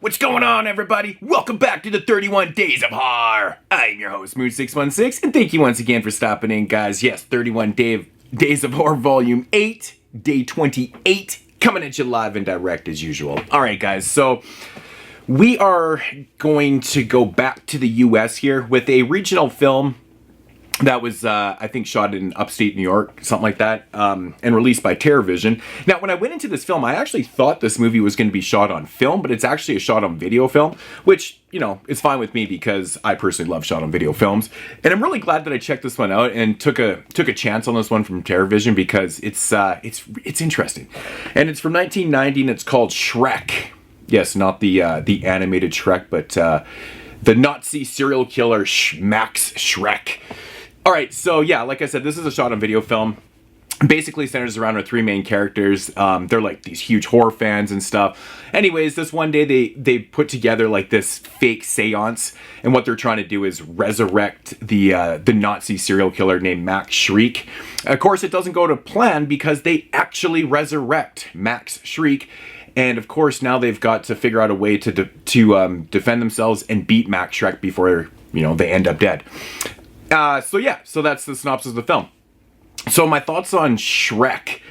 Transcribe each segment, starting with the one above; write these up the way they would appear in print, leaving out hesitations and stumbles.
What's going on, everybody? Welcome back to the 31 Days of Horror. I'm your host, Moon616, and thank you once again for stopping in, guys. Yes, 31 Days of Horror Volume 8, Day 28, coming at you live and direct as usual. Alright, guys, so we are going to go back to the US here with a regional film that was, I think, shot in upstate New York, something like that, and released by TerrorVision. Now, when I went into this film, I actually thought this movie was going to be shot on film, but it's actually a shot on video film, which, you know, is fine with me because I personally love shot on video films. And I'm really glad that I checked this one out and took a chance on this one from TerrorVision because it's interesting. And it's from 1990 and it's called Shreck. Yes, not the animated Shrek, but the Nazi serial killer Max Shreck. Alright, so yeah, like I said, this is a shot on video film. Basically centers around our three main characters. They're like these huge horror fans and stuff. Anyways, this one day they put together like this fake seance, and what they're trying to do is resurrect the Nazi serial killer named Max Shreck. Of course, it doesn't go to plan because they actually resurrect Max Shreck. And of course, now they've got to figure out a way to defend themselves and beat Max Shreck before, you know, they end up dead. So that's the synopsis of the film. So my thoughts on Shreck.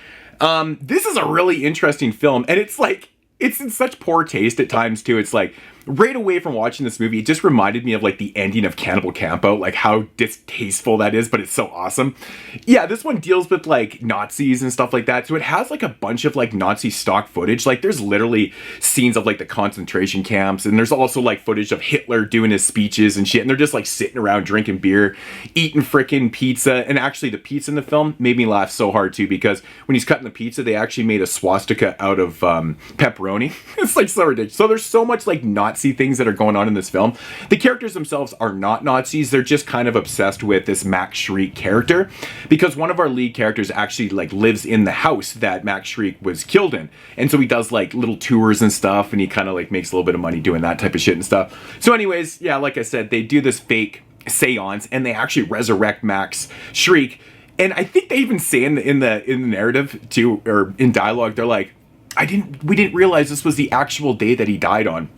This is a really interesting film, and it's in such poor taste at times too. It's like, right away from watching this movie, it just reminded me of like the ending of Cannibal Campo, like how distasteful that is, but it's so awesome. Yeah, this one deals with like Nazis and stuff like that, so it has like a bunch of like Nazi stock footage. Like there's literally scenes of like the concentration camps, and there's also like footage of Hitler doing his speeches and shit, and they're just like sitting around drinking beer, eating freaking pizza. And actually the pizza in the film made me laugh so hard too, because when he's cutting the pizza, they actually made a swastika out of pepperoni. It's like so ridiculous. So there's so much like Nazi things that are going on in this film. The characters themselves are not Nazis. They're just kind of obsessed with this Max Shreck character, because one of our lead characters actually like lives in the house that Max Shreck was killed in, and so he does like little tours and stuff, and he kind of like makes a little bit of money doing that type of shit and stuff. So anyways, yeah, like I said, they do this fake seance and they actually resurrect Max Shreck. And I think they even say in the narrative too, or in dialogue, they're like, we didn't realize this was the actual day that he died on.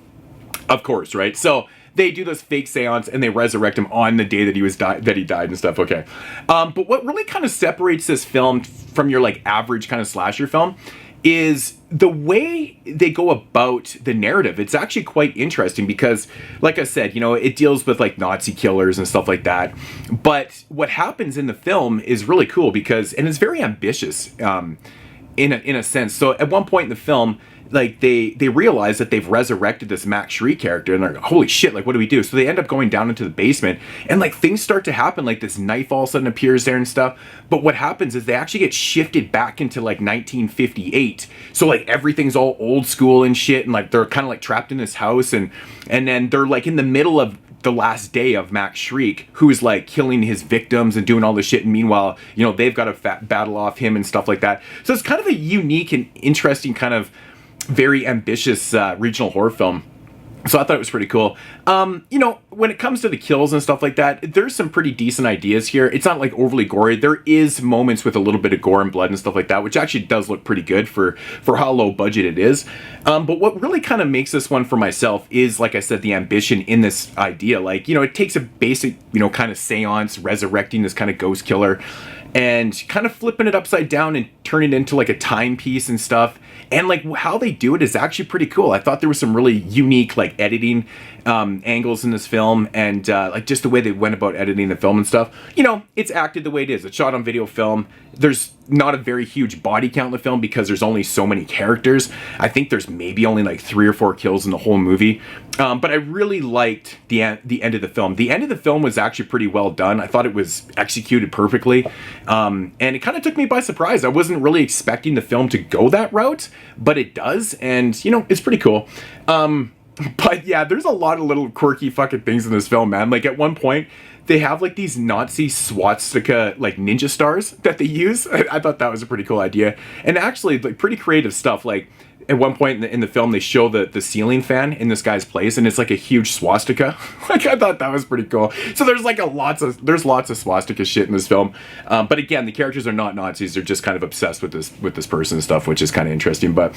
Of course, right? So they do this fake seance and they resurrect him on the day that he died and stuff. Okay. But what really kind of separates this film from your like average kind of slasher film is the way they go about the narrative. It's actually quite interesting because, like I said, you know, it deals with like Nazi killers and stuff like that. But what happens in the film is really cool because, and it's very ambitious in a sense. So at one point in the film, like they realize that they've resurrected this Max Shreck character, and they're like, holy shit, like what do we do? So they end up going down into the basement, and like things start to happen, like this knife all of a sudden appears there and stuff. But what happens is they actually get shifted back into like 1958. So like everything's all old school and shit, and like they're kind of like trapped in this house, and then they're like in the middle of the last day of Max Shreck, who is like killing his victims and doing all this shit, and meanwhile, you know, they've got to battle off him and stuff like that. So it's kind of a unique and interesting kind of very ambitious regional horror film. So I thought it was pretty cool. You know, when it comes to the kills and stuff like that, there's some pretty decent ideas here. It's not like overly gory. There is moments with a little bit of gore and blood and stuff like that, which actually does look pretty good for how low budget it is. But what really kind of makes this one for myself is, like I said, the ambition in this idea. Like, you know, it takes a basic, you know, kind of seance, resurrecting this kind of ghost killer, and kind of flipping it upside down and turning it into like a timepiece and stuff. And like how they do it is actually pretty cool. I thought there was some really unique like editing angles in this film, and like just the way they went about editing the film and stuff. You know, it's acted the way it is. It's shot on video film. There's not a very huge body count in the film because there's only so many characters. I think there's maybe only like 3 or 4 kills in the whole movie. But I really liked the end of the film. The end of the film was actually pretty well done. I thought it was executed perfectly. And it kind of took me by surprise. I wasn't really expecting the film to go that route, but it does. And, you know, it's pretty cool. But yeah, there's a lot of little quirky fucking things in this film, man. Like at one point, they have like these Nazi swastika like ninja stars that they use. I thought that was a pretty cool idea. And actually like pretty creative stuff. Like at one point in the film, they show the ceiling fan in this guy's place, and it's like a huge swastika. Like, I thought that was pretty cool. So there's like lots of swastika shit in this film. But again, the characters are not Nazis. They're just kind of obsessed with this person and stuff, which is kind of interesting. But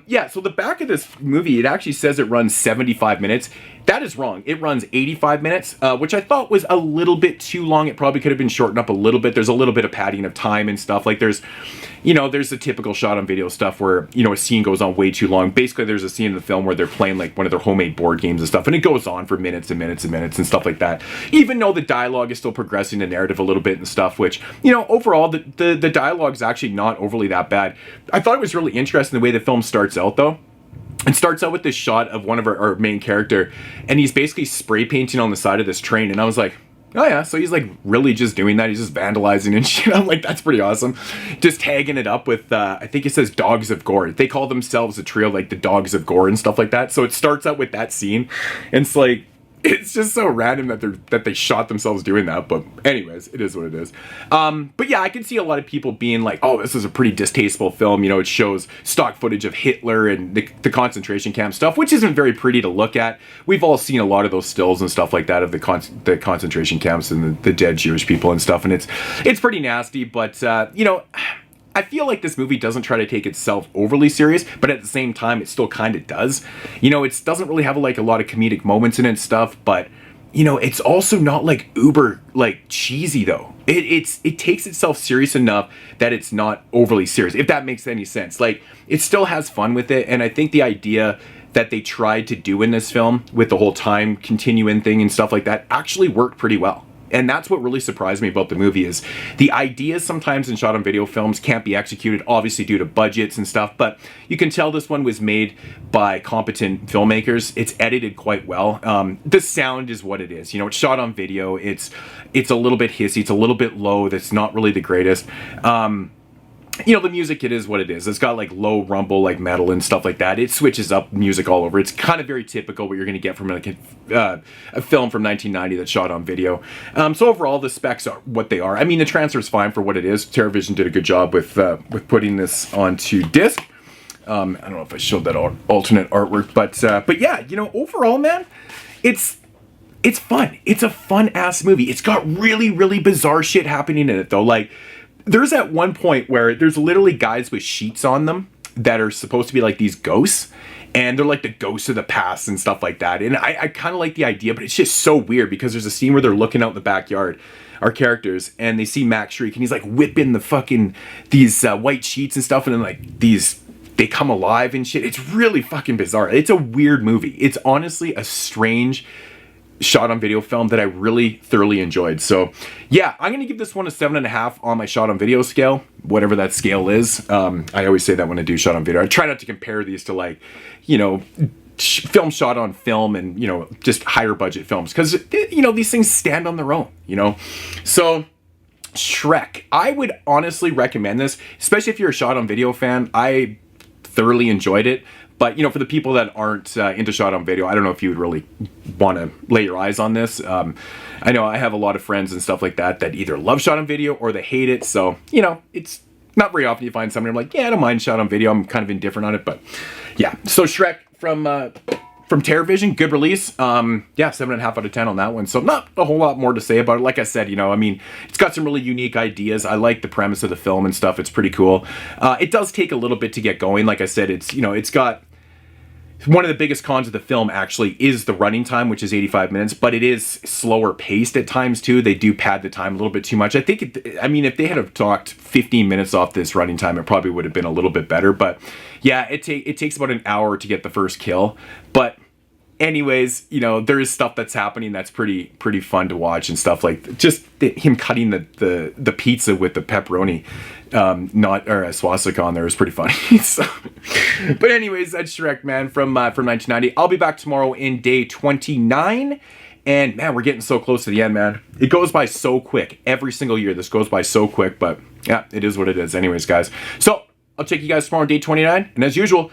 yeah, so the back of this movie, it actually says it runs 75 minutes. That is wrong. It runs 85 minutes, which I thought was a little bit too long. It probably could have been shortened up a little bit. There's a little bit of padding of time and stuff. Like there's the typical shot on video stuff where, a scene goes on way too long. Basically, there's a scene in the film where they're playing like one of their homemade board games and stuff, and it goes on for minutes and minutes and minutes and stuff like that. Even though the dialogue is still progressing the narrative a little bit and stuff, which, overall, the dialogue is actually not overly that bad. I thought it was really interesting the way the film starts out, though. It starts out with this shot of one of our main character, and he's basically spray painting on the side of this train, and I was like, oh yeah, so he's like really just doing that. He's just vandalizing and shit. I'm like, that's pretty awesome. Just tagging it up with, I think it says Dogs of Gore. They call themselves a trio, like the Dogs of Gore and stuff like that. So it starts out with that scene, and it's like, it's just so random that they shot themselves doing that. But anyways, it is what it is. But yeah, I can see a lot of people being like, oh, this is a pretty distasteful film. It shows stock footage of Hitler and the concentration camp stuff, which isn't very pretty to look at. We've all seen a lot of those stills and stuff like that of the concentration camps and the dead Jewish people and stuff. And it's pretty nasty, but I feel like this movie doesn't try to take itself overly serious, but at the same time, it still kind of does. It doesn't really have like a lot of comedic moments in it and stuff, but it's also not like uber like cheesy though. It takes itself serious enough that it's not overly serious, if that makes any sense. Like, it still has fun with it, and I think the idea that they tried to do in this film with the whole time continuing thing and stuff like that actually worked pretty well. And that's what really surprised me about the movie is the ideas sometimes in shot on video films can't be executed, obviously due to budgets and stuff, but you can tell this one was made by competent filmmakers. It's edited quite well. The sound is what it is. It's shot on video. It's a little bit hissy. It's a little bit low. That's not really the greatest. The music, it is what it is. It's got like low rumble, like metal and stuff like that. It switches up music all over. It's kind of very typical what you're going to get from like a film from 1990 that's shot on video. So overall, the specs are what they are. I mean, the transfer's fine for what it is. TerrorVision did a good job with putting this onto disc. I don't know if I showed that alternate artwork, but yeah, overall, man, it's fun. It's a fun ass movie. It's got really, really bizarre shit happening in it though. Like, there's at one point where there's literally guys with sheets on them that are supposed to be like these ghosts, and they're like the ghosts of the past and stuff like that. And I kind of like the idea, but it's just so weird because there's a scene where they're looking out in the backyard, our characters, and they see Max Shriek, and he's like whipping the fucking these white sheets and stuff, and then like they come alive and shit. It's really fucking bizarre. It's a weird movie. It's honestly a strange shot on video film that I really thoroughly enjoyed. So yeah, I'm gonna give this one a 7.5 on my shot on video scale, whatever that scale is. I always say that when I do shot on video. I try not to compare these to like, film shot on film and just higher budget films, because these things stand on their own. So Shreck, I would honestly recommend this, especially if you're a shot on video fan. I thoroughly enjoyed it. But, for the people that aren't into shot on video, I don't know if you would really want to lay your eyes on this. I know I have a lot of friends and stuff like that either love shot on video or they hate it. So, it's not very often you find somebody I'm like, yeah, I don't mind shot on video. I'm kind of indifferent on it. But yeah, so Shreck from TerrorVision, good release. Yeah, 7.5 out of 10 on that one. So not a whole lot more to say about it. Like I said, it's got some really unique ideas. I like the premise of the film and stuff. It's pretty cool. It does take a little bit to get going. Like I said, it's got one of the biggest cons of the film actually is the running time, which is 85 minutes, but it is slower paced at times too. They do pad the time a little bit too much. I think, if they had have knocked 15 minutes off this running time, it probably would have been a little bit better. But yeah, it takes about an hour to get the first kill. But anyways, there is stuff that's happening that's pretty fun to watch and stuff, like just him cutting the pizza with the pepperoni, or a swastika on there is pretty funny. So, but anyways, that's Shreck, man, from 1990. I'll be back tomorrow in day 29. And man, we're getting so close to the end, man. It goes by so quick. Every single year, this goes by so quick, but yeah, it is what it is. Anyways, guys. So I'll check you guys tomorrow on day 29. And as usual,